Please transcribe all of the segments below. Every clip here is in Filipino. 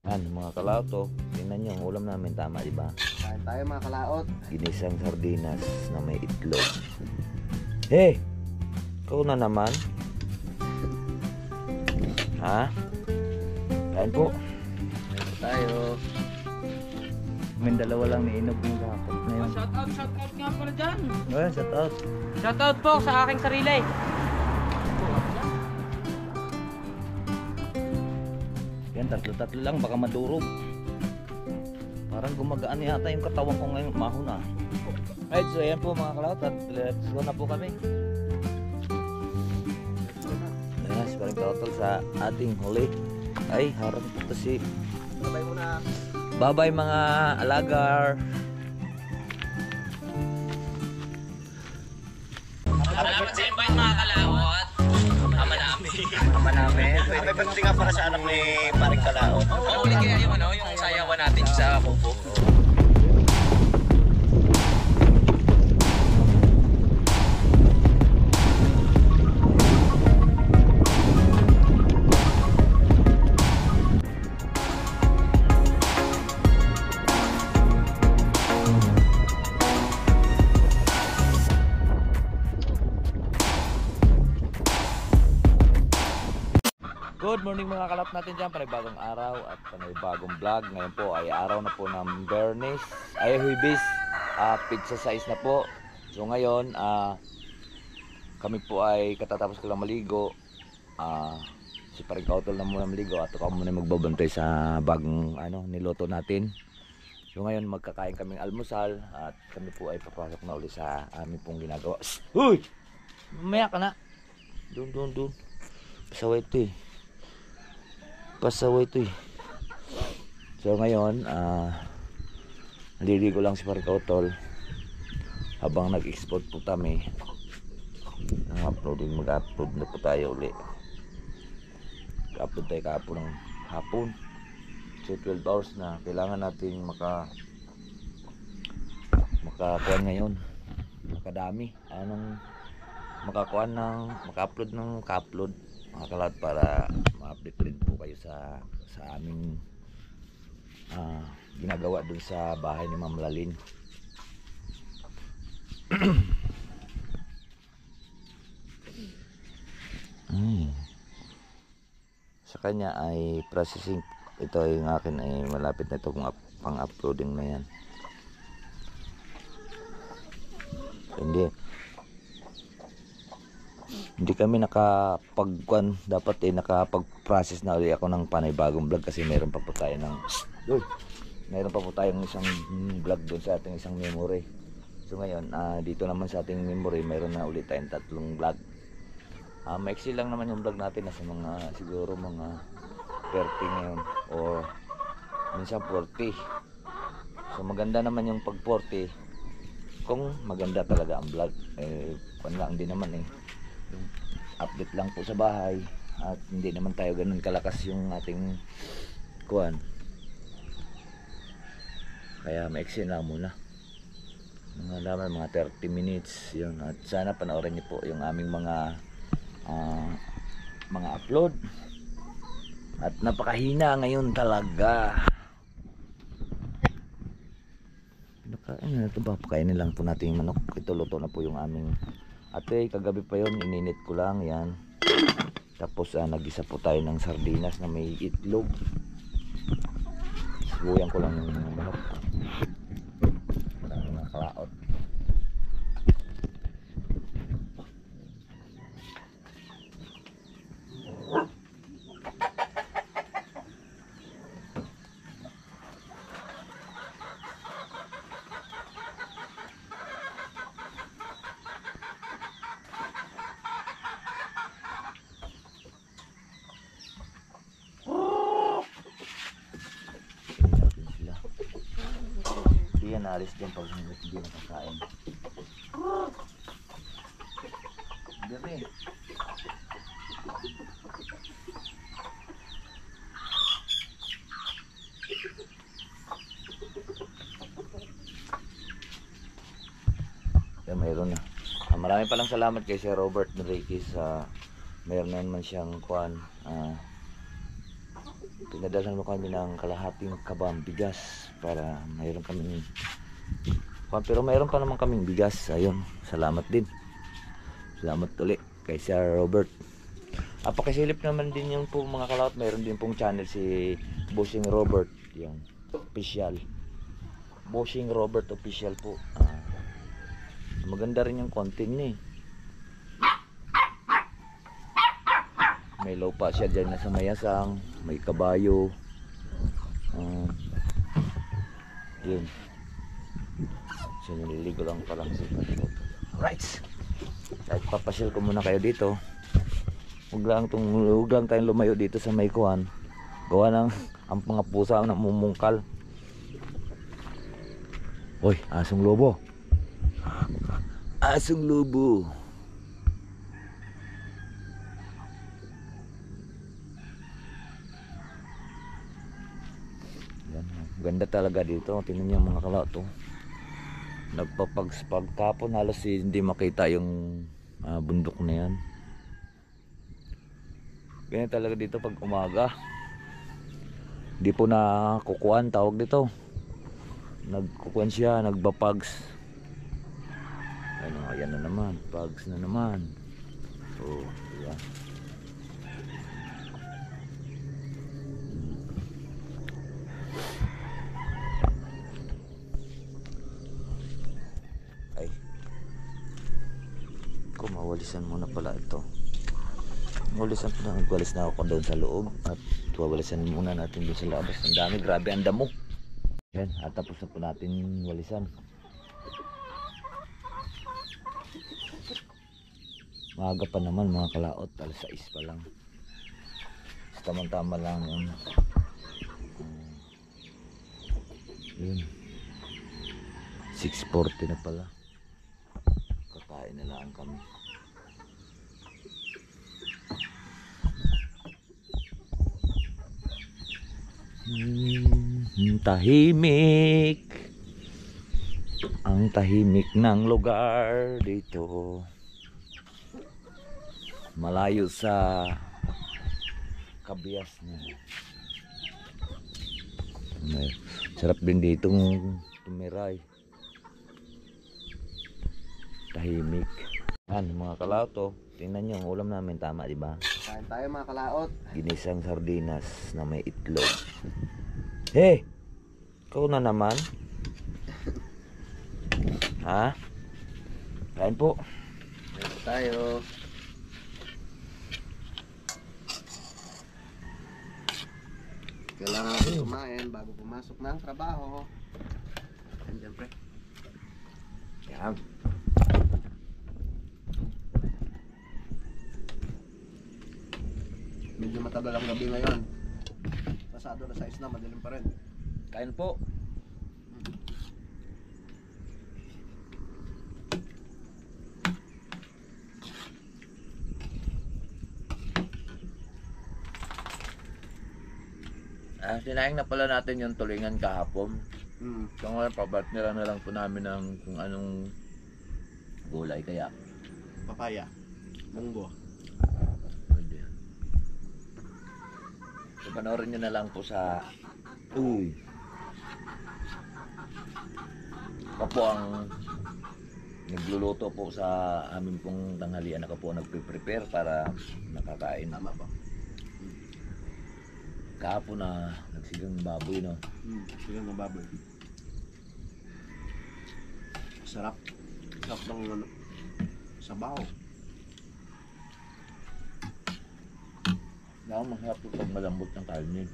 Yan, mga kalaot to. Tingnan nyo, ang ulam namin tama, di ba? Kain tayo mga kalaot. Ginisang sardinas na may itlog. Hey! Ikaw na naman. Ha? Kain po. Kain tayo. May dalawa lang ni Inog yung kahapon na yun. Shout out nga pala dyan. Oh, shout out. Shout out po sa aking sarili. Yan, tatlo lang, baka madurog. Parang gumagaan yata yung katawan ko ngayon, mahon ah. Right, so yan po mga kalaot, at let's go na po kami. Ayan, si Paring Totol sa ating huli. Ay, harap ito si... Babay muna. Bye-bye mga alagar. Salamat sa invite mga kalawat. Ama namin. Ama namin. May birthday nga para sa anak ni Paring Kalaot. Uli kaya yung yung sayawan natin sa kubo. Good morning mga kalap natin dyan, panibagong araw at panibagong vlog. Ngayon po ay araw na po ng Bernis, ay Huibis, pizza size na po. So ngayon, kami po ay katatapos ko lang maligo. Si Paring Totol na muna maligo at ako muna magbabantay sa bagong niloto natin. So ngayon magkakain kaming almusal at kami po ay papasok na ulit sa aming pong ginagawa. Uy! Mamaya ka na. Doon. Pasaway ito eh. Pasaway ito eh. So ngayon naliligo lang si Paring Totol habang nag-export po kami ng uploading. Mag-upload na po tayo ulit. Upload tayo kahapon ng hapon. So 12 hours na kailangan natin makakuha ngayon, makadami maka-upload mga kalat para ma-update rin po kayo sa aming ginagawa dun sa bahay ni Ma'am Lalin. Sa kanya ay processing, ito ay ng akin ay malapit na ito kung pang-uploading na yan. Hindi kami dapat nakapag-process na ulit ako ng panibagong vlog kasi meron pa po tayong isang vlog doon sa ating isang memory. So ngayon, dito naman sa ating memory meron na ulit tayong tatlong vlog. Maiksi lang naman yung vlog natin, nasa siguro mga 30 ngayon o minsan 40. So maganda naman yung pag 40 kung maganda talaga ang vlog. Lang din naman update lang po sa bahay at hindi naman tayo ganun kalakas yung ating kuwan, kaya maiksi lang muna mga 30 minutes yun. At sana panoorin niyo po yung aming mga upload at napakahina ngayon talaga. Ano na ito ba? Pakainin lang po natin yung manok. Ito luto na po yung aming ate. Kagabi pa yun, ininit ko lang yan. Tapos nagisa po tayo ng sardinas na may itlog. Sibuyan ko lang yung manok. Mga kalaot. Alis din pag hindi nakakain. Dami. Yan, mayroon na. Maraming palang salamat kay Sir Robert Enriquez sa mayroon naman siyang kuan Pinadalan mo kami ng kalahating kabang bigas para mayroon kami. Pero mayroon pa naman kaming bigas. Ayun, salamat din. Salamat ulit kay Sir Robert. Pakisilip naman din yung po mga kalawat. Mayroon din pong channel si Bossing Robert. Yung official. Bossing Robert official po. Maganda rin yung content niya eh. May lupa siya dyan na sa mayasang. May kabayo. Yun. So nililigo lang palang si Pastor. Alright. Kahit papasyal ko muna kayo dito. Huwag lang tayong lumayo dito sa may kuhan. Gawa ng ang mga pusa ang namumungkal. Hoy, asong lobo. Asong lobo. Yan, ganda talaga dito. Tingnan niyo mga kalawat to. Nagpagkapon halos hindi makita yung bundok na yan. Ganyan talaga dito pag umaga. Hindi po na kukuan tawag dito. Nagkukuan siya, nagbapags. Ano, ayan na naman, pags na naman. Oh, diba? Ay. Kumawalisan muna pala ito. Walisan po na, nagwalis na ako doon sa loob at walisan muna natin doon sa labas. Ang dami, grabe ang damo. Yan, at tapos na po natin walisan. Maaga pa naman mga kalaot, alas 6 pa lang. Tama-tama lang yun. Yun. 6:40 na pala. Kakain na lang kami. Tahimik. Ang tahimik ng lugar dito. Malayo sa kabias na. Sarap din ditong tumiray. Tahimik. Yan mga kalauto. Tingnan nyo ang ulam namin, tama di ba? Kain tayo mga kalaot. Ginisang sardinas na may itlog. Hey! Ikaw na naman? Ha? Kain po. Kain tayo. Kailangan natin kumain bago pumasok ng trabaho. Andyan pre. Yan. Medyo matagal ang gabi ngayon. Pasado na 6 na, madilim pa rin. Kain po. Sinaing na pala natin yung tulingan kahapon. So ngayon, pabatnira na lang po namin ng kung anong gulay kaya. Papaya. Munggo. Pwede. So panoorin nyo na lang po sa ako po ang nagluluto po sa amin pong tanghalian. Ako po nagpe-prepare para nakakain. Tama ba? Kahapon na nagsigang baboy, no? Sigang ng baboy. Sarap. Sarap ng ano, sabaw. Masarap po pag malambot ng kanin.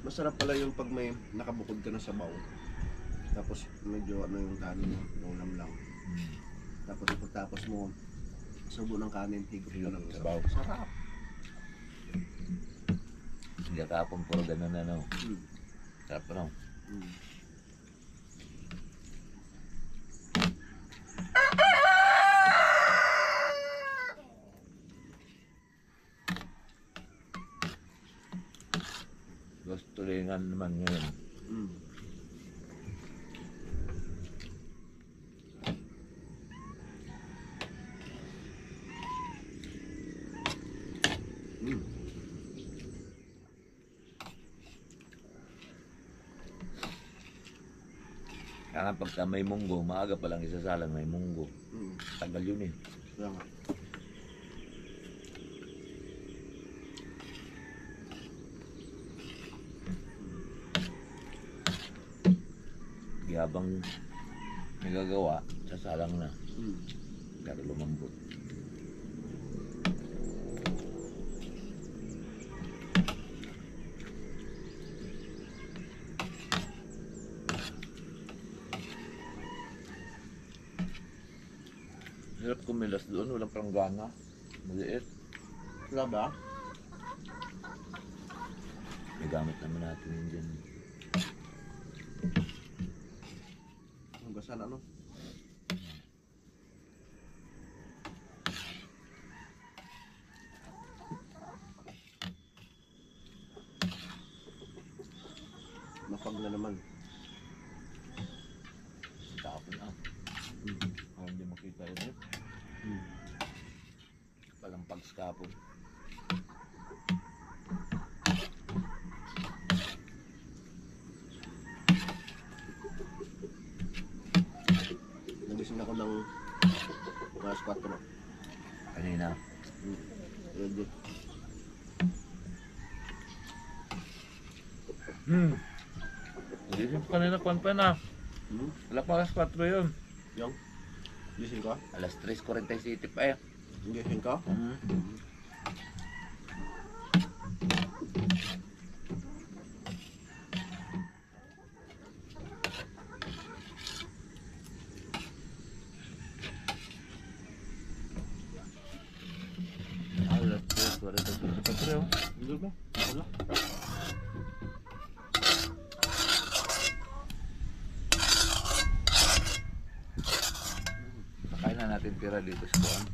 Masarap pala yung pag may nakabukod ka na sabaw. Tapos medyo ano yung kanin mo, ulam lang. Tapos pagtapos mo, subo ng kanin, higop ka ng sabaw. Sarap. Hindi kahapon puro ganun na, no? Sarap pa, no? Gusto tulingan naman ngayon. Kaya pagka may munggo, maaga pa lang isasalang may munggo. Tagal yun eh. Kaya nga. Di habang nagagawa, sasalang na. Mm. Pero lumambot. Hirap kumilas doon, walang pranggana. Maliit. Wala ba? May gamit naman natin yun dyan. Hanggang saan ano? Mapag na naman. Tapon na. Kung hindi makita yun. Walang pagskapon. Nagising ako ng alas 4. Kanina. Ready. Gising pa kanina, kwan pa na. Wala pa alas 4 yun. Yung? Gising ka? Alas 3:47 pa eh. Gising ka? Alas 3:47 yun. Hindi ba? Wala. Nakain na natin tira dito sa kuwan.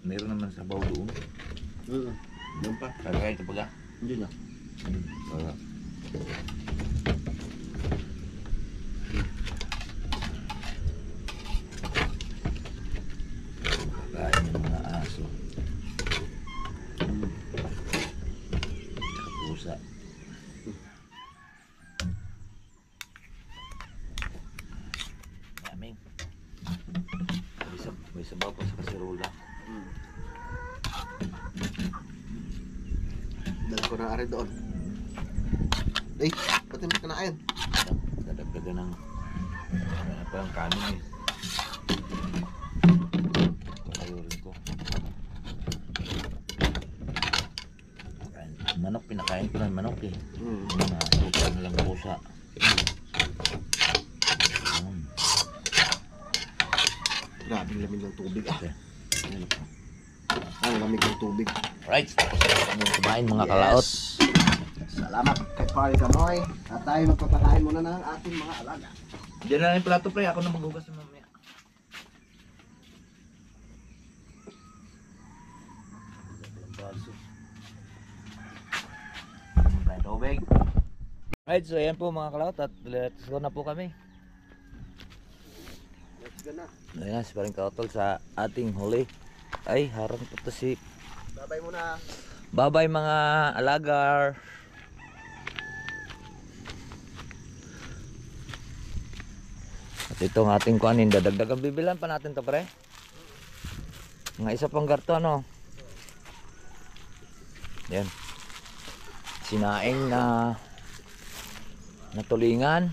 Meron naman sa baw doon. Yan pa. Kaya ito pag Hindi na. Wala. Kakain ng mga aso. Tsaka pusa. Daming. May sabaw pa sa kasirola. Dali ko na ari doon. Eh, pati mo kanain. Dadagdagan ng ano pa ang kanin eh. Kakayurin ko. Manok, pinakain ko ng manok eh. Suka na lang pusa. Grabing lamig ng tubig. Okay. Ang lamig ng tubig. Alright, tapos na kami kumain mga kalaot. Salamat kay Pari Ganoy. At tayo magpapakain muna ng ating mga alaga. Diyan na yung plato pre, ako na maghugas na mamaya. Tubig. Alright, so ayan po mga kalaot at let's go na po kami. Let's go na. Ayan, si Paring Kautol sa ating huli. Ay, harang po to si... Babay muna. Bye-bye mga alagar. At itong ating kuanin, dadagdagan bibilan pa natin to pre. Mga isa pang garto ano. Yan. Sinaing na tulingan.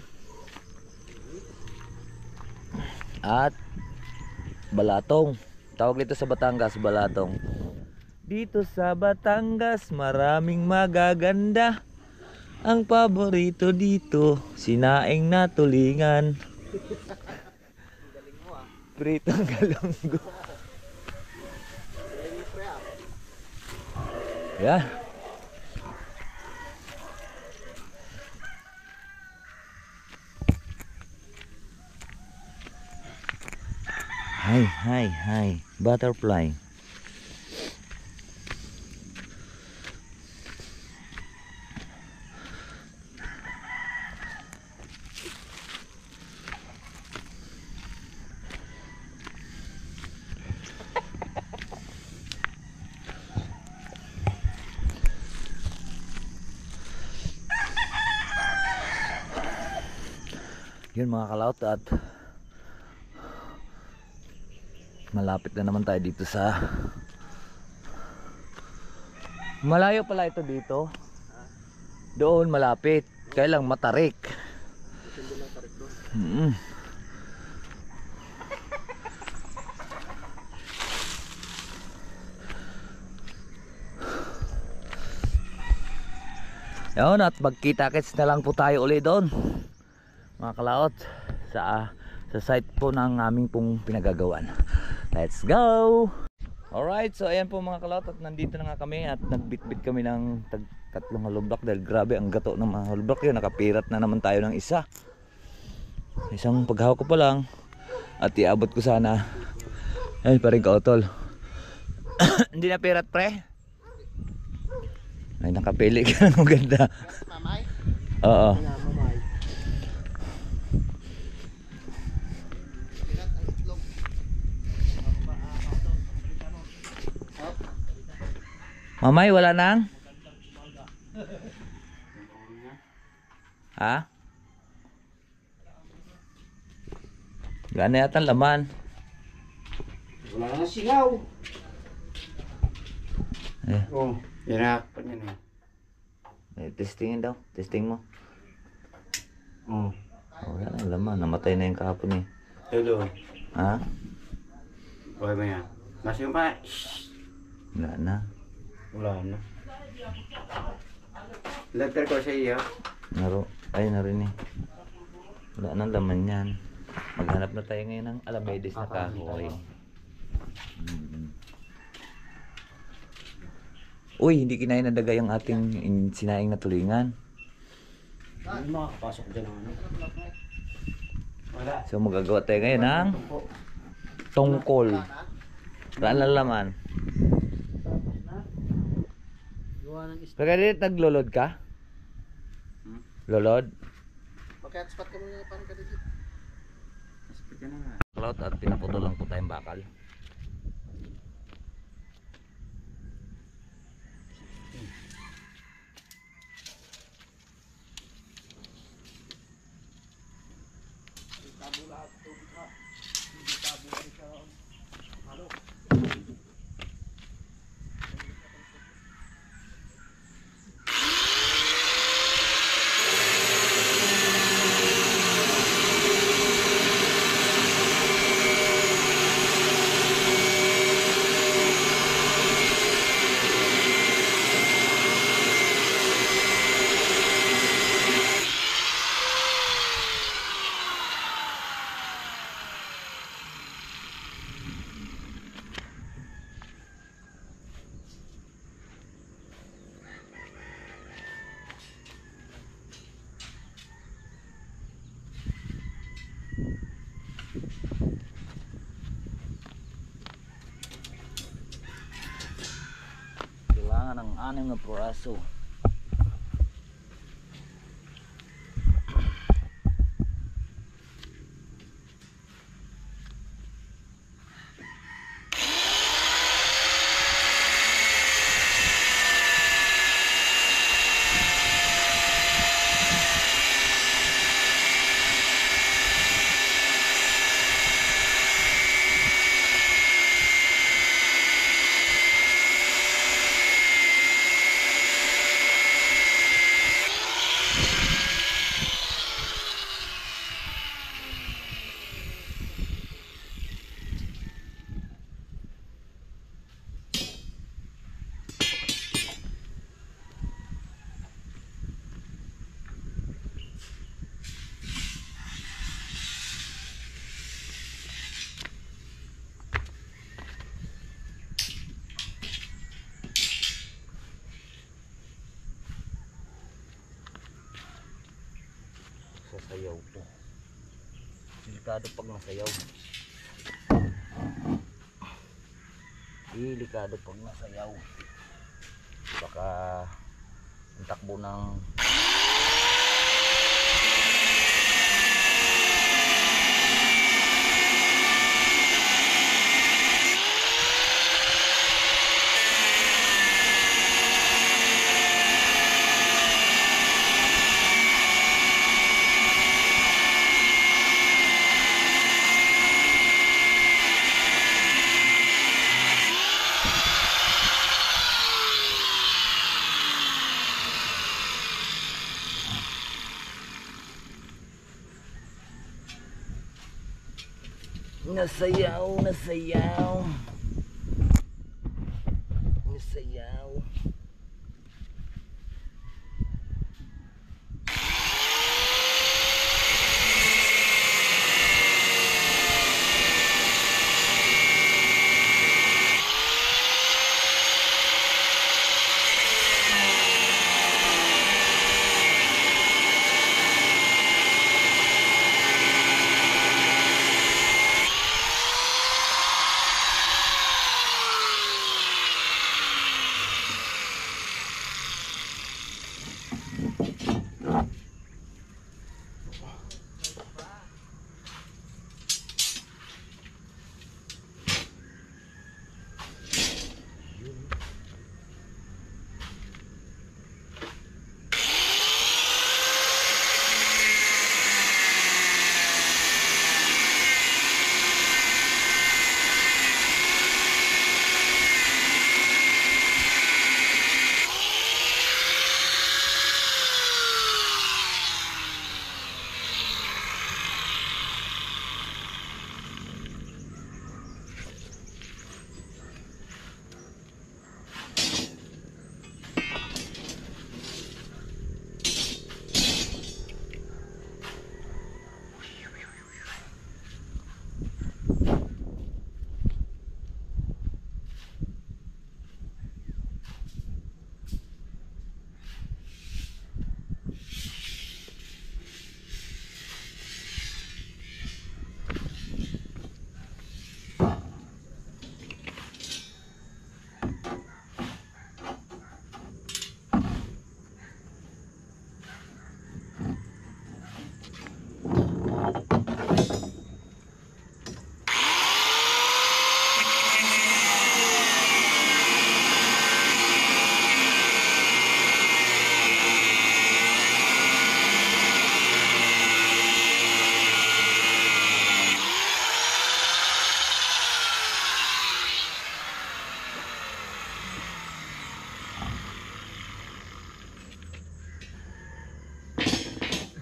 At balatong. Tawag dito sa Batangas, balatong. Dito sa Batangas, maraming magaganda. Ang paborito dito, sinaing na tulingan. Pritong galunggo. Yan. Hi, butterfly. Yun mga kalaot, at malapit na naman tayo dito sa malayo pala ito dito. Doon malapit, kaya lang matarik. Yun, at magkita-kits na lang po tayo ulit doon mga kalaot sa site po ng aming pong pinagagawan. Let's go! Alright, so ayan po mga kalaot, at nandito na nga kami at nagbitbit kami ng tatlong holoblock dahil grabe ang gato ng mga holoblock yun. Nakapirat na naman tayo ng isang paghawak ko pa lang at iabot ko sana. Ay pa rin kaotol. Hindi na pirat pre? Ay nakapili ka ng maganda. Mamay? Oo. Mamay. Pirat ang itlog. Mamay wala nang? Ha? Gana yata ang laman. Wala na singaw. Eh, Oh, yan na. testingin daw. Testing mo. Oh. Wala na ang laman. Namatay na yung kahapon eh. Hello. Ha? Okay ba yan? Masih pa. Wala na. Wala na. Letter ko sa iyo. Ay narin eh. Wala na laman yan. Maghanap na tayo ngayon ng alabedes na kahoy. Uy, hindi kinain ng daga yung ating sinaing na tulingan. Hindi makakapasok dyan ang ano. Wala. So magagawa tayo ngayon ng tungkol. Saan lang laman? Pagka dito naglolod ka? Lolod? Pagka-spot ka muna parang ka dito. Spot ka na nga. Cloud at pinaputo lang po tayong bakal. Kailangan ng 6 na puraso. Sasayaw po. Delikado pag nasayaw. Delikado pag nasayaw. Baka ang takbo ng Nasayaw, nasayaw. Nasayaw.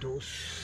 Dos.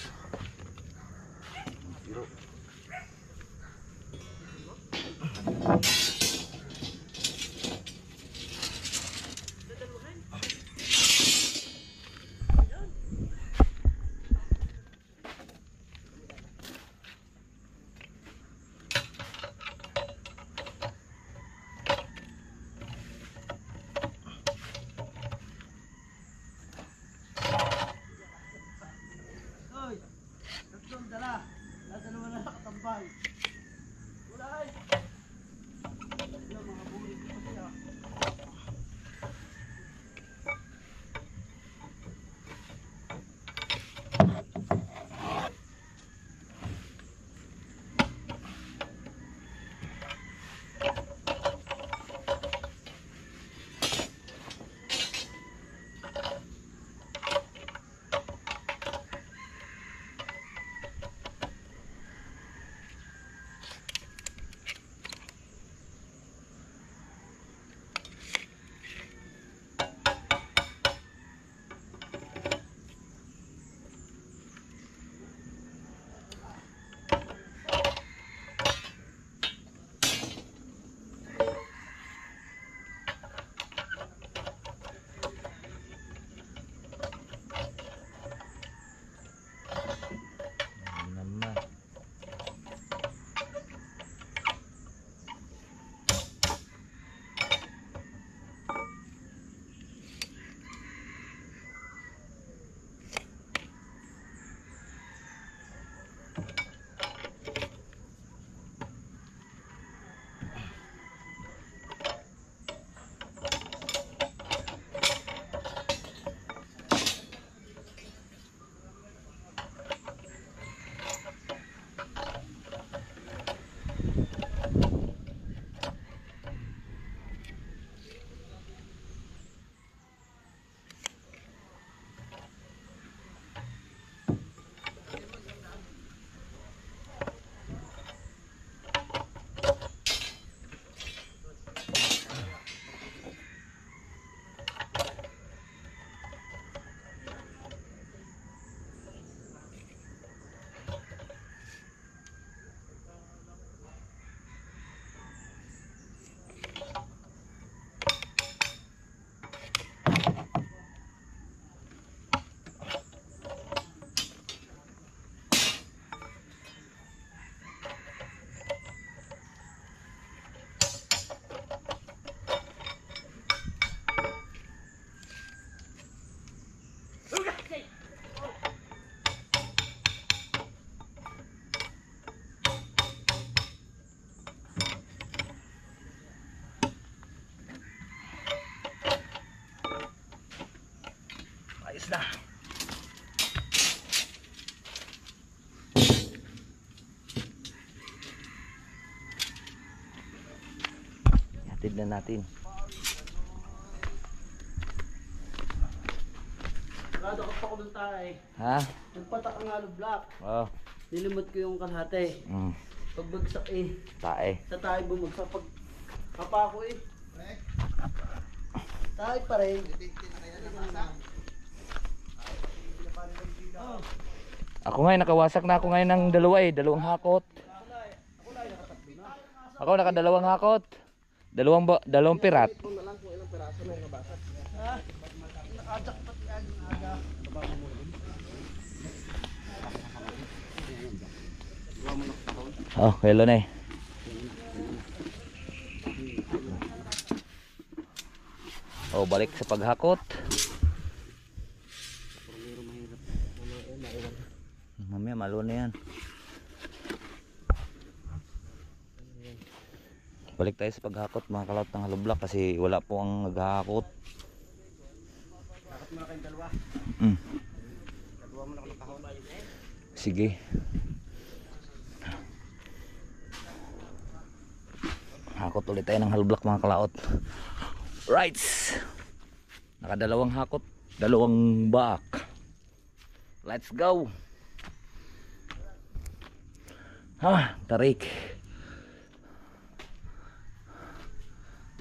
Next na. Hatid na natin. Sigurado ka pa ko doon tayo. Ha? Nagpatak ang hollow block. Oh. Nilimot ko yung kalahati. Pagbagsak Tae. sa tayo bumagsak. Pag kapa ko tayo pa rin. Ako ngayon, nakawasak na ako ngayon ng dalawang hakot. Ako nakadalawang hakot. Dalawang pirat. Kung na lang kung ilang peraso na yung nabasag. Ha? Nakajak pati ang aga. Oh, hello na eh. Oh, balik sa paghakot. Mamaya malo na yan. Balik tayo sa paghakot mga kalot ng hollow block kasi wala po ang naghahakot. Takot mo na kayong dalawa. Kagawa mo na ako ng kahon. Sige. Hakot ulit tayo ng hollow block mga kalaot. Right. Nakadalawang hakot, dalawang back. Let's go. Tarik.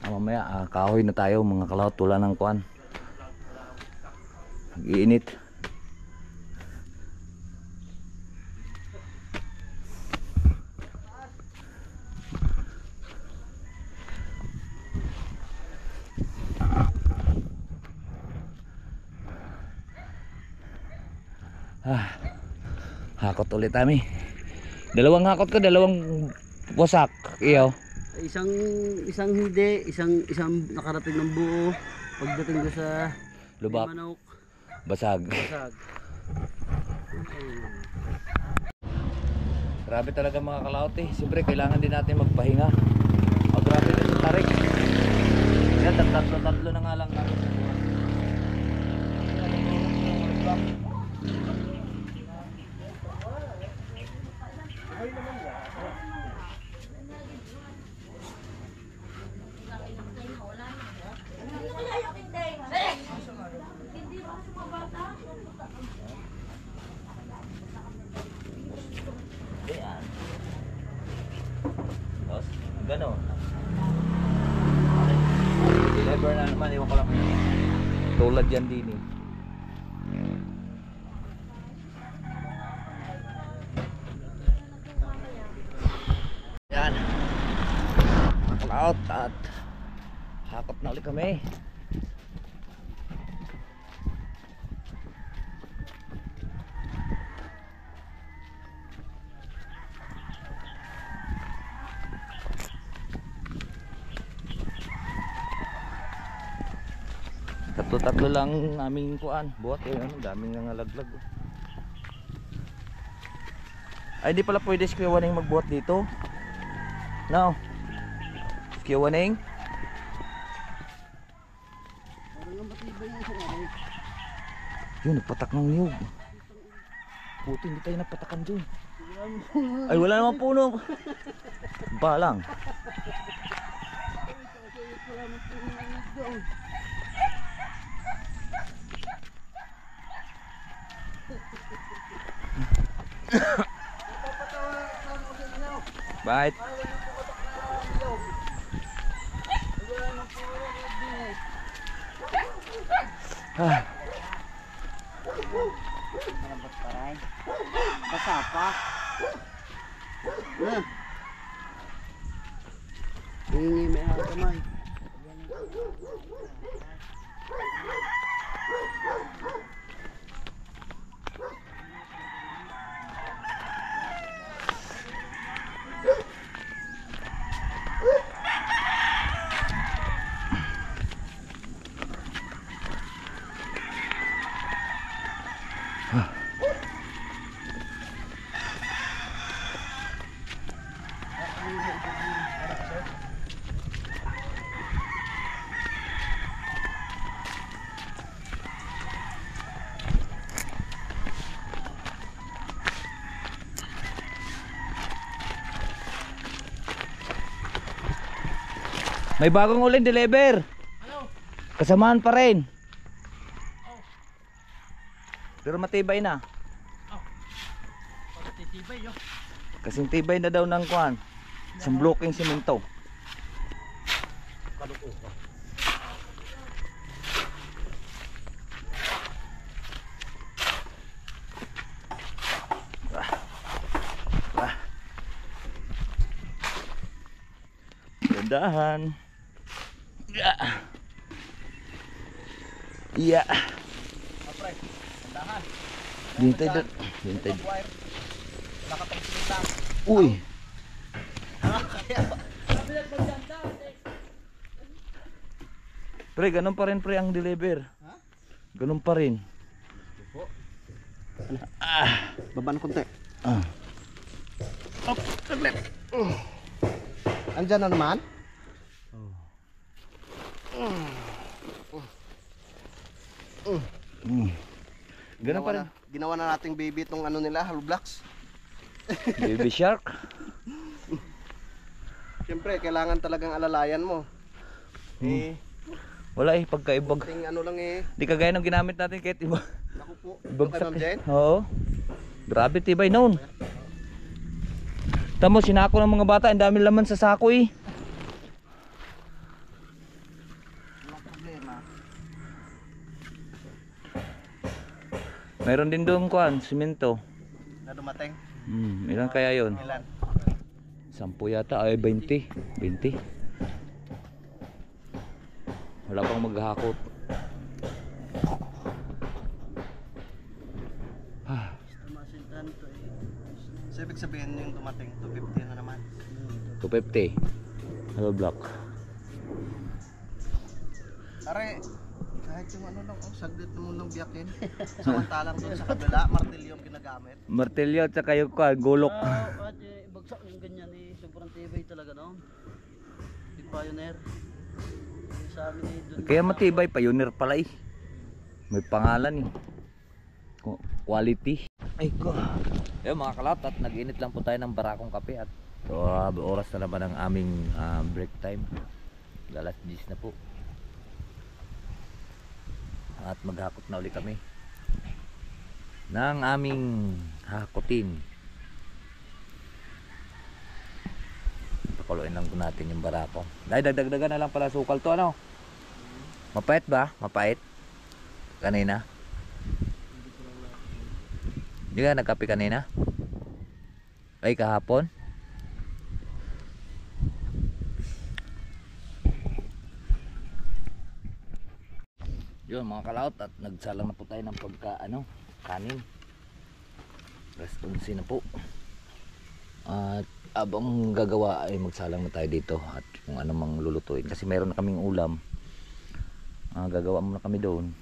Mamaya kahoy na tayo mga kalaot, wala ng kuan. Mag-iinit. Hakot ulit kami. Dalawang hakot ko, dalawang wasak. Iyo. Isang hindi, isang nakarating ng buo. Pagdating ko sa Lubak. manok, Basag. basag. Grabe talaga mga kalaot eh. Siyempre kailangan din natin magpahinga. Grabe na yung tarik. Yan, tatlo na nga lang natin. Ayan. Tapos, gano'n. Deliver na naman, iwan ko lang. Tulad yan din eh. Yan. Nakakalaot at hakot na ulit kami. Tatlo lang aming kuan, buhat eh, ano, daming nangalaglag. Ay, di pala pwede si Kuya Waning magbuhat dito. No. Kuya Waning. Yun, nagpatak ng niyog. Puti, hindi tayo nagpatakan dyan. Ay, wala naman puno. Balang. Bye. Basa pa. Hingi may ako kamay. May bagong uling deliver. Kasamaan pa rin. Pero matibay na. Kasing tibay na daw ng kuan. Isang blocking semento. Gandahan. Yeah. Yeah. Hintay doon. Hintay. Uy. Pre, ganun pa rin pre ang deliver. Ganun pa rin. Baban konti. Ah. Andyan na naman? Ganun pa rin. Ginawa na nating baby itong ano nila, hollow blocks. Baby shark. Siyempre, kailangan talagang alalayan mo. Wala eh, pagkaibag. Ting ano lang Di kagaya ng ginamit natin kahit iba. Naku po. Ibagsak. Kay Ma'am Jen? Oo. Grabe tibay noon. Tamo, sinako ng mga bata, ang dami laman sa sako eh. Walang problema. Mayroon din doon kuan, simento. Na dumating? Ilan kaya yon? Ilan? 10 yata, ay 20. 20. Wala pang maghahakot. So ibig sabihin yung dumating, 250 na naman. 250. Hello block. Are, kahit yung ano lang, saglit mo lang biyakin. Samantalang doon sa kabila, martilyo yung ginagamit. Martilyo at saka yung kuan, gulok. At bagsak yung ganyan eh, sobrang tibay talaga no. Yung Pioneer. Yung sa amin eh, dun Kaya matibay, Pioneer pala eh. May pangalan eh. Quality. Ay ko. Ayun mga kalap, at nag-init lang po tayo ng barakong kape at oras na naman ang aming break time. Alas 10 na po. At maghakot na uli kami ng aming hakutin. Pakuluin lang po natin yung barako. Dahil dagdagan na lang pala sukal to ano. Mapait ba? Mapait? Kanina? Hindi ka nagkape kanina? Ay kahapon? Yun mga kalaot, at nagsalang na po tayo ng kanin. Rest 11 na po. At abang gagawa ay magsalang na tayo dito at kung ano mang lulutuin. Kasi meron na kaming ulam. Gagawa muna kami doon.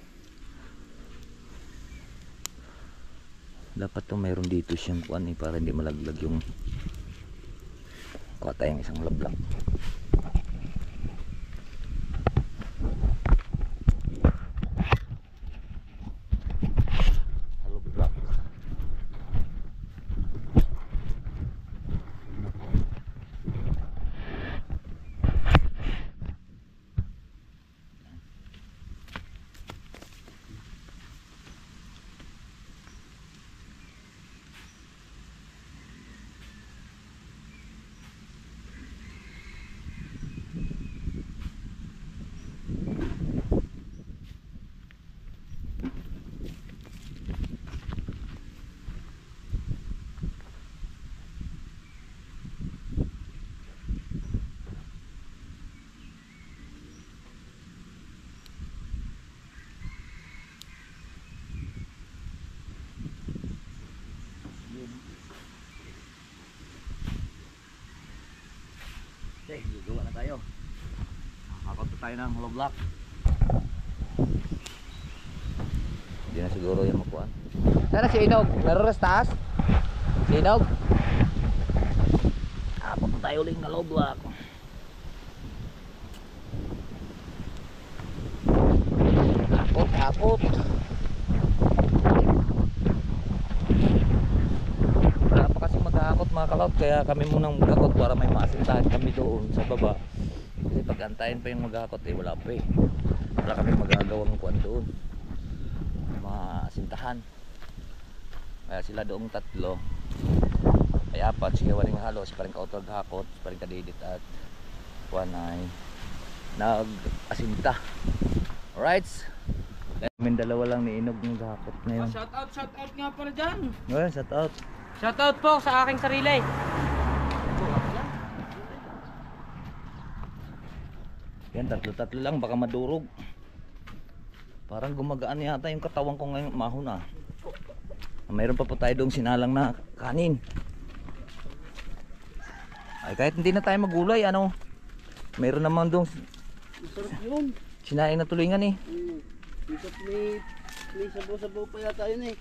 Dapat to meron dito siyang kuan eh, para hindi malaglag yung kuha tayong isang lablang. Okay, gawa na tayo. Kakot tayo ng hollow block. Hindi na siguro yung makuhaan. Sana si Inog, naroras taas? Si Inog? Kakot tayo ulit ng hollow block. Kakot. Wala pa kasi maghahakot mga kalaot, kaya kami munang maghakot para may maasintahan kami doon sa baba Kasi pag antayin pa yung maghakot eh, wala pa eh. Wala kami magagawang kuwan doon, mga asintahan. Kaya sila doong tatlo ay apat, siya waring halos, paring kautog hakot, paring kadidit at kuwan ay nag-asinta. Alright, kami dalawa lang ni Inog ng hakot ngayon. Shout out nga pala dyan. Well, shout out. Shout out po sa aking sarili. Yan, tatlo-tatlo lang, baka madurog. Parang gumagaan yata yung katawan ko ngayon, mahon ah. Mayroon pa po tayo doong sinalang na kanin. Ay, kahit hindi na tayo magulay, ano, mayroon naman doong Masarap yun. sinaing na tulingan eh. May sabaw-sabaw pa yata yun eh.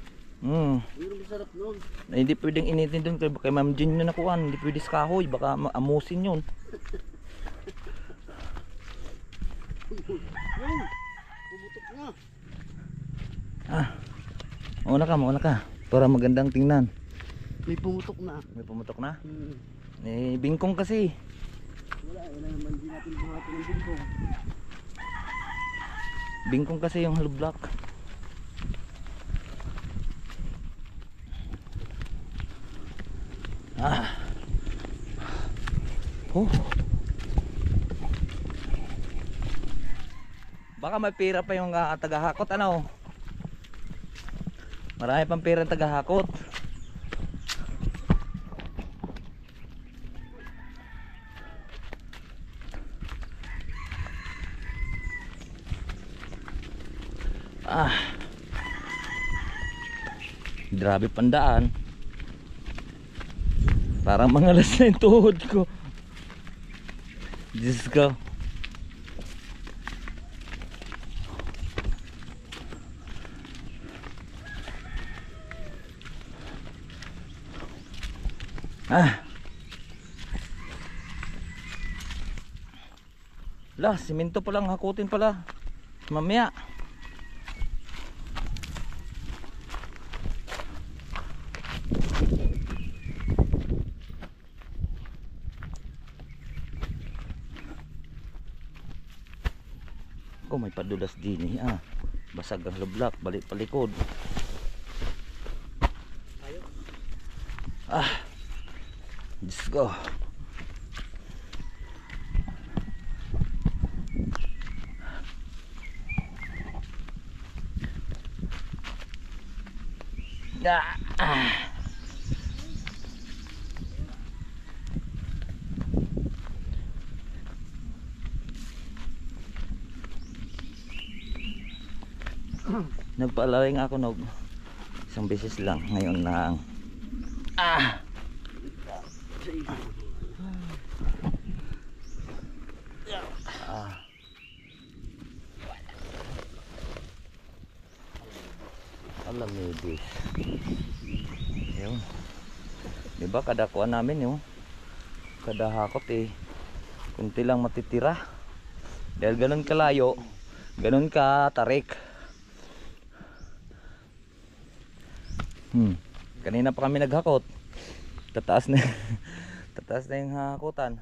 Yun masarap nun. Ay, hindi pwedeng initin doon kay Ma'am Jean na nakuhan. Hindi pwede sa kahoy, baka maamusin yun. Yun. Pumutok na. Mauna ka. Para magandang tingnan. May pumutok na. May pumutok na? Hmm. Eh, bingkong kasi. Wala naman din natin buhatin ng bingkong. Bingkong kasi yung hollow block. Baka may pera pa yung tagahakot, ano? Marami pang pera ang tagahakot. Grabe pandaan. Parang mangalas na yung tuhod ko. Diyos ko. Lah, simento pa lang hakutin pala. Mamaya. May padulas din eh. Basag ang lublak, balik palikod. Diyos ko. Nagpaalawin ako nog isang beses lang, ngayon lang. Alam mo bis. Yun. Diba kada kuha namin yun, kada hakot eh kunti lang matitira dahil ganun kalayo, ganun ka tarik. Kanina pa kami naghakot. Tataas na tataas na yung hakutan.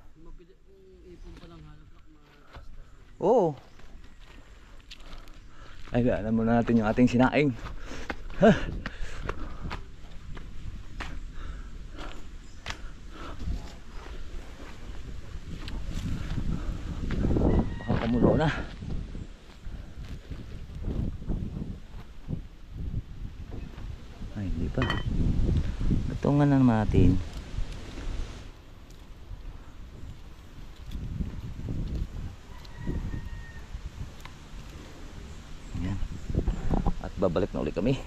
Oo. Ay, gaanan muna natin yung ating sinaing. Baka kumulo na. Ay, hindi pa. Patungan na naman natin. Ayan. At babalik na ulit kami.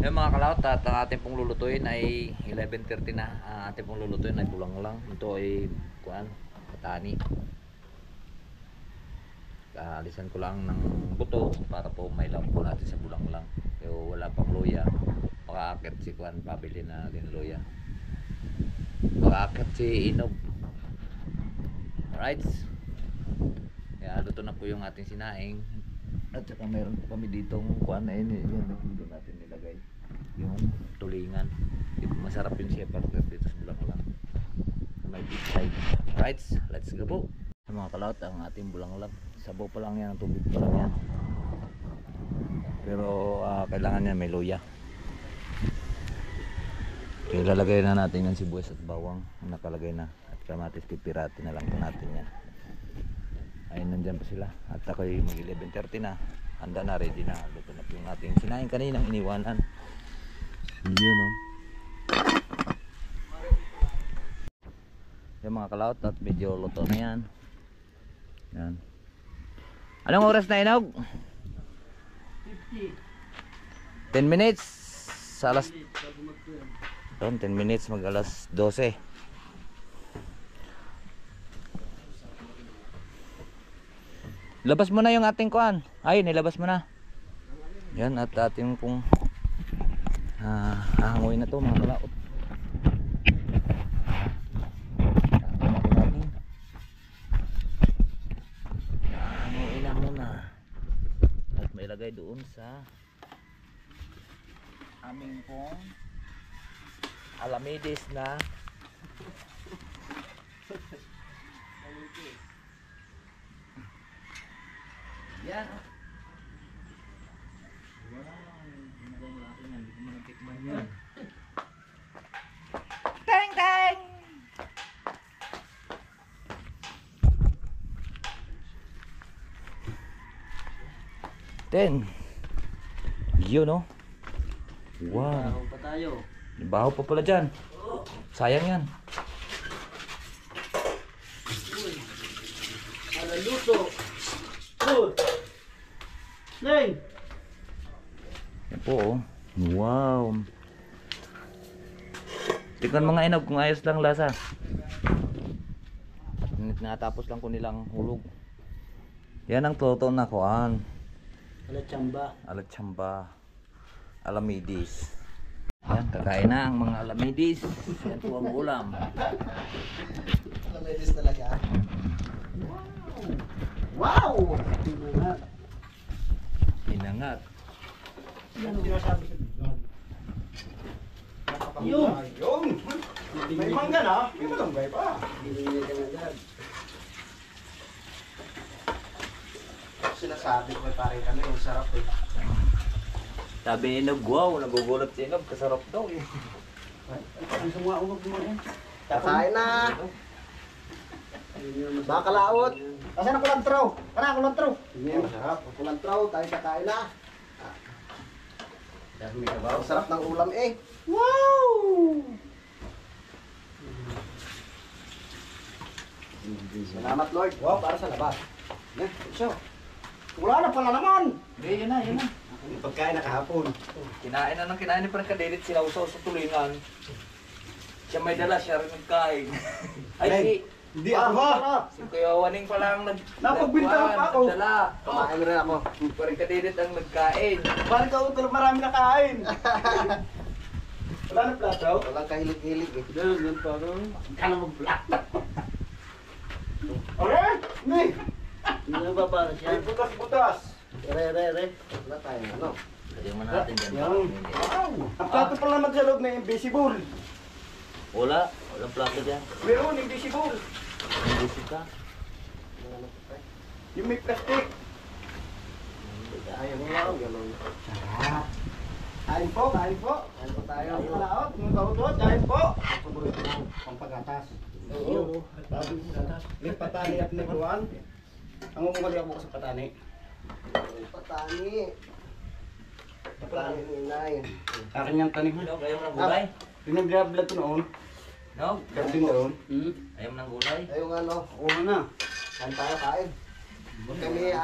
Ayan mga kalaot, at ang ating pong lulutuin ay 11:30 na. Ang ating pong lulutuin ay bulang lang. Ito ay kuan, katani. Alisan ko lang ng buto para po may lang po natin sa bulang lang. Pero wala pang luya. Makaakit si Kwan, pabili na din luya. Makaakit si Inog. Alright. Kaya luto na po yung ating sinaing. At saka mayroon po kami ditong Kwan na yun. Yan doon natin nilagay yung tulingan. Masarap yung shepherd dito sa bulang lang. may beach side. Alright, let's go po. Mga kalawat, ang ating bulanglang. Sabaw pa lang yan, ang tubig pa lang yan. Pero kailangan yan may luya. Okay, lalagay na natin yung sibuyas at bawang. Nakalagay na. At kamatis, pipirati na lang po natin yan. Ayun, nandyan pa sila. At ako'y mag 11:30 na. Handa na, ready na. Luto na po yung ating sinain kaninang iniwanan. Yun o. Yung mga kalawat at medyo luto na yan. Yan. Anong oras na, Inog? 10 minutes. Sa alas... Doon, 10 minutes mag alas 12. Labas mo na yung ating kuan. Ay, nilabas mo na. Yan, at ating pong hahanguin na to mga kalaot. Hahanguin na muna. At may lagay doon sa aming pong alamidis na yan. Teng teng. Yun no. Wow. Tawag pa tayo. Baho pa pala dyan. Sayang yan. Luto. Neng! Yan po oh. Wow. Tignan mga Inog kung ayos lang lasa. Natapos lang ko nilang hulog. Yan ang totoo na kuan. Alatsamba. Alamidis. Yan, kakain na ang mga alamidis. Yan po ang ulam. Alamidis talaga. Wow! Hinangat. Yung! May mangga na? May malunggay pa. Sinasabi ko parang kami yung sarap eh. Sabi ni Inog, wow, nagugulat si Inog, kasarap daw eh. Ang sumuha umag mo yan. Kakain na! Bakalaot! Asan ang kulantraw? Kana kulantraw? Hindi, masarap. Ang kulantraw, tayo kakain na. Ang sarap ng ulam eh. Wow! Salamat Lord. Wow, para sa labas. Yan, so. Wala na pala naman. Hindi, yun na, yun na. Yung pagkain na kahapon. Kinain na ng kinain ni Frank Kadilit, sinausaw sa tulingan. Siya may dala, siya rin nagkain. Ay, si... Hindi ako. Si Kuya Waning pala ang Napagbintahan pa ako. nagdala. Kumain rin ako. Frank Kadilit ang nagkain. Parang ka marami na kain. Wala na plato? Walang kahilig-hilig eh. Ganun pa rin. Kala mo plato. Alright! Ni! Hindi ba para siya? Butas-butas. Re. Wala tayong ano. Lagyan mo natin dyan. Yan. Wow! Ang plato pala naman sa loob na invisible. Wala, walang plato dyan. Meron, invisible. Ang busy ka. Yung may plastic. Ayaw mo lang. Sarap. Kain po. Kain po tayo. Kalaot, mga kaudot, kain po. Paborito mo, pampagatas. Oo. May patani at niguan. Ang umumali ako sa patani. Patani. Patani ni Inay. Akin yung tanim. Inog, ayaw mo ng gulay? Pinag-vlog ko noon. Inog, Kasi noon. ayaw mo ng gulay? Ayun ano. Oo na. Kain tayo, kain. Huwag kami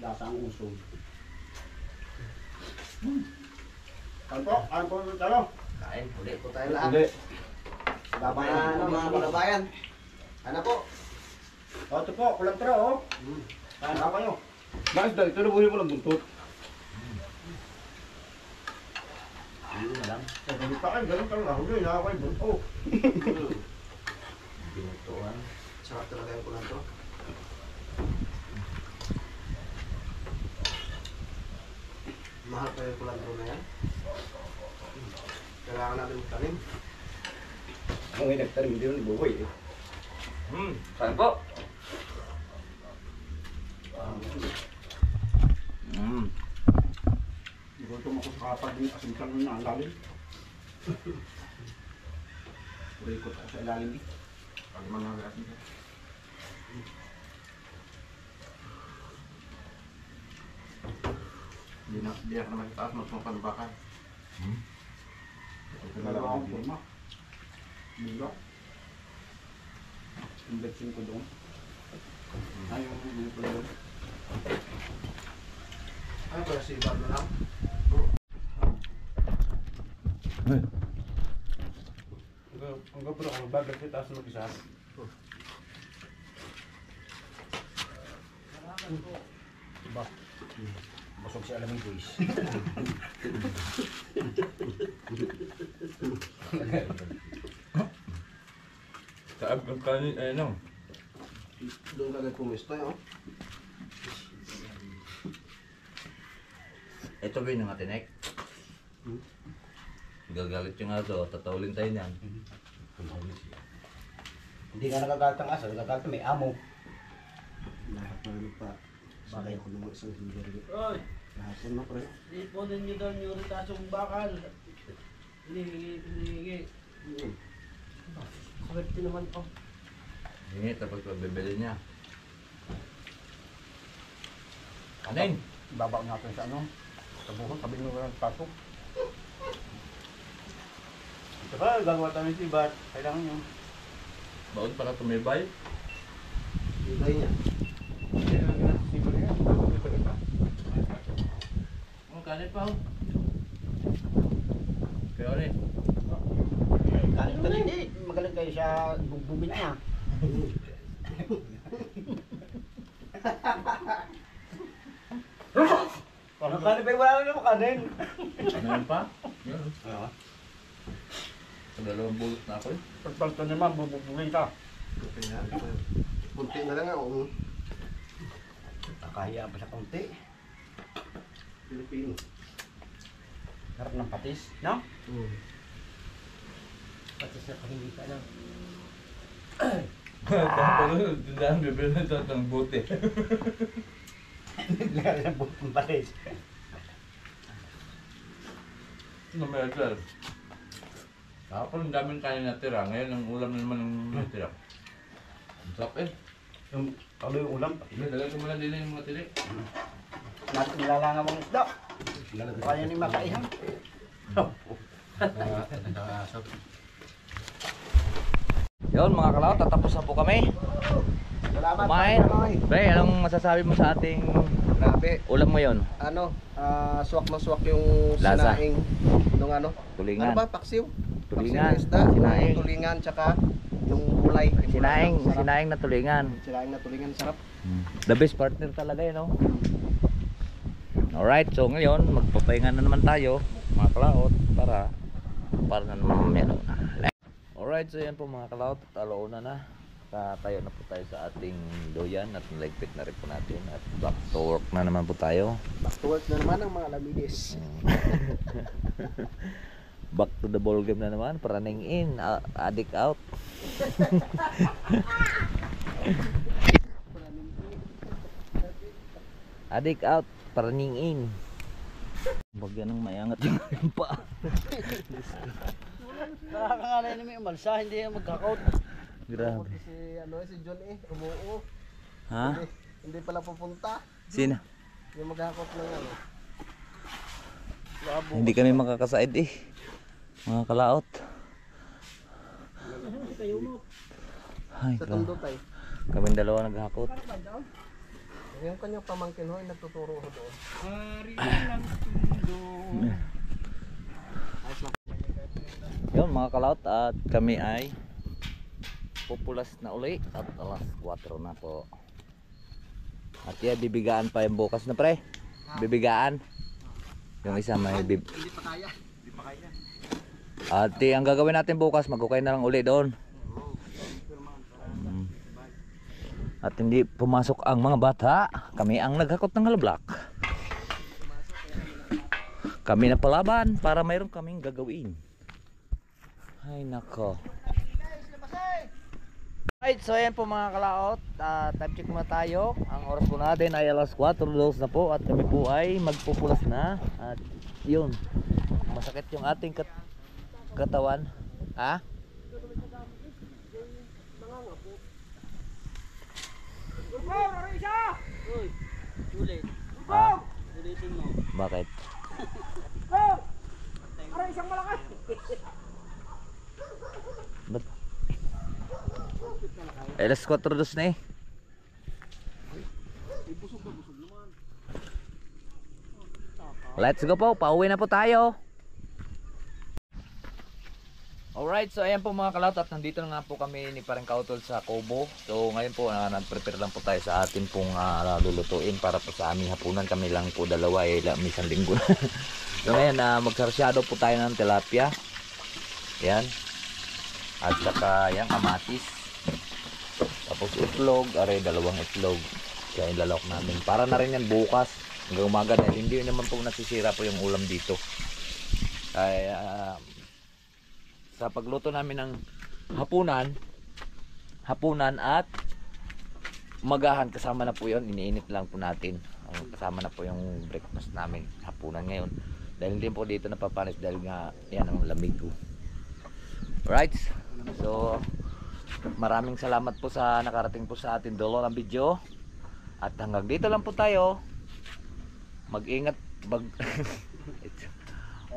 Lasa ang usog. Kain po tayo. Kain, ulit. Po tayo lahat. Hindi. Baba na mga kalabayan. Ano po? O, ito po, kulang tira oh. Kain ako kayo. Bakit dahil? Ito nabuhin mo ng buntot. Ayun na lang. Ganun pa kayo, ganun talaga. Huli, na ako kayo buntot. Binutuan. Sarap talaga yung kulang to. Mahal pa yung kulang to na yan. Kailangan natin magtanim. Ang nagtanim, hindi rin buhay eh. Saan po? Hindi ko ito makasakapag din kasi saan na ang lalim. Kurikot ako sa ilalim eh. Pag managasin ka. Hindi ako naman itaas magpapanbakan. Ito na lang akong forma. Mula. Inbetsin ko doon. Ayaw mo muna ko doon. Ano ba si Ibar na lang? Ang gabro ako, bagay sa taas ng isa. Diba? Basog si alaming guys. Saab ng kanin, ano? Doon ka nagpumisto oh. Ito ba yung mga tinek? Gagalit yung aso, tatawlin tayo niyan. Hindi ka nagagalit ang aso, nagagalit may amo. Lahat na ano pa. Bakit ako naman isang hindi. Oy, Lahapon na pre. iponin nyo doon yung ritasyong bakal. Hinihingi. Swerte naman po. Hingi, tapos pagbibili niya. Kanin! Babak natin sa ano, sa buhon, sabi mo ng pasok. Ito ka, gagawa tayo ng sibat. Kailangan yun. Baon para tumibay. Ibay niya. Oh, kanin pa. Kaya ulit. Kanin ka hindi, magaling kayo sa bugbugin niya. Parang kanin pa wala naman kanin. Ano pa? Yan. Sa dalawang bulot na ako eh. Pagpalto naman, bubugbugin ka. Bunti na lang ako. Kakahiya pa sa kaunti. Pilipino. Harap ng patis, no? Pati sa hindi ka lang. Tapos, tindahan bibili na ito ng buti. Nilagay ng bukong patis. Ano may agad? Kapag ang daming kanin natira, ngayon ang ulam na naman ang natira. Ang sarap eh. Yung tuloy yung ulam. Dagay ko muna din yung mga tili. Nilalanga mong isda. Kaya ni makaihan. Yun mga kalawat, tatapos na po kami. Salamat. Kumain. Pre, anong masasabi mo sa ating Grabe. ulam ngayon? Ano, swak na swak yung Lasa. sinaing nung ano. Tulingan. Ano ba, paksiw? Tulingan. Paksiw na isda, Sinaing. tulingan, tsaka yung gulay. Sinaing, Sarap. sinaing na tulingan. Sinaing na tulingan, sarap. The best partner talaga yun, no? Alright, so ngayon, magpapahinga na naman tayo, mga kalaot, para na naman meron na. Alright, so yan po mga kalaot, alauna na. Tayo na po tayo sa ating doyan at naligpit na rin po natin at back to work na naman po tayo. Back to work na naman ang mga lamidis. Back to the ball game na naman, paraning in, addict out. Addict out, paraning in. Bagyan ng mayangat yung aking pa. Nakakangalay na may umalsa, hindi yung magkakaut. Grabe. Si si John umuo. Ha? Hindi pala pupunta. Sino? Yung maghakot ng ano. Labo. Hindi kami makakasaid eh. Mga kalaot. Ay, Sa tundo tayo. kaming dalawa naghakot. Yung kanyang pamangkin ho, nagtuturo ho doon. Yun mga kalaot at kami ay pupulas na uli at alas 4 na po. At yan, bibigaan pa yung bukas na pre. Bibigaan. Yung isa may Hindi pa kaya. At ang gagawin natin bukas, magkukay na lang uli doon. At hindi pumasok ang mga bata. Kami ang naghakot ng halablak. Kami na palaban para mayroon kaming gagawin. Ay nako. Alright, so ayan po mga kalaot, time check muna tayo. Ang oras po natin ay alas 4:02 na po at kami po ay magpupulas na. At yun, masakit yung ating katawan. Ha? Uy, ulit. Ha? Ulitin mo. Bakit? Ba't? Alas 4:02 na eh. Let's go po, pauwi na po tayo. Alright, so ayan po mga kalot at nandito na nga po kami ni Parang Kautol sa Cobo. So ngayon po nag-prepare lang po tayo sa atin pong lulutuin para po sa aming hapunan. Kami lang po dalawa may isang linggo na. So ngayon magsarsyado po tayo ng tilapia. Yan. At saka yan kamatis. Tapos itlog, are dalawang itlog. Kaya ilalok namin. Para na rin yan bukas. Hanggang umaga dahil hindi naman po nasisira po yung ulam dito. Kaya sa pagluto namin ng hapunan at umagahan kasama na po yun, iniinit lang po natin. Kasama na po yung breakfast namin, hapunan ngayon. Dahil hindi po dito napapanis dahil nga yan ang lamig ko. Alright, so maraming salamat po sa nakarating po sa atin dulo ng video. At hanggang dito lang po tayo. Mag-ingat.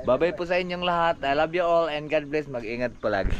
Bye-bye po sa inyong lahat. I love you all and God bless. Mag-ingat palagi.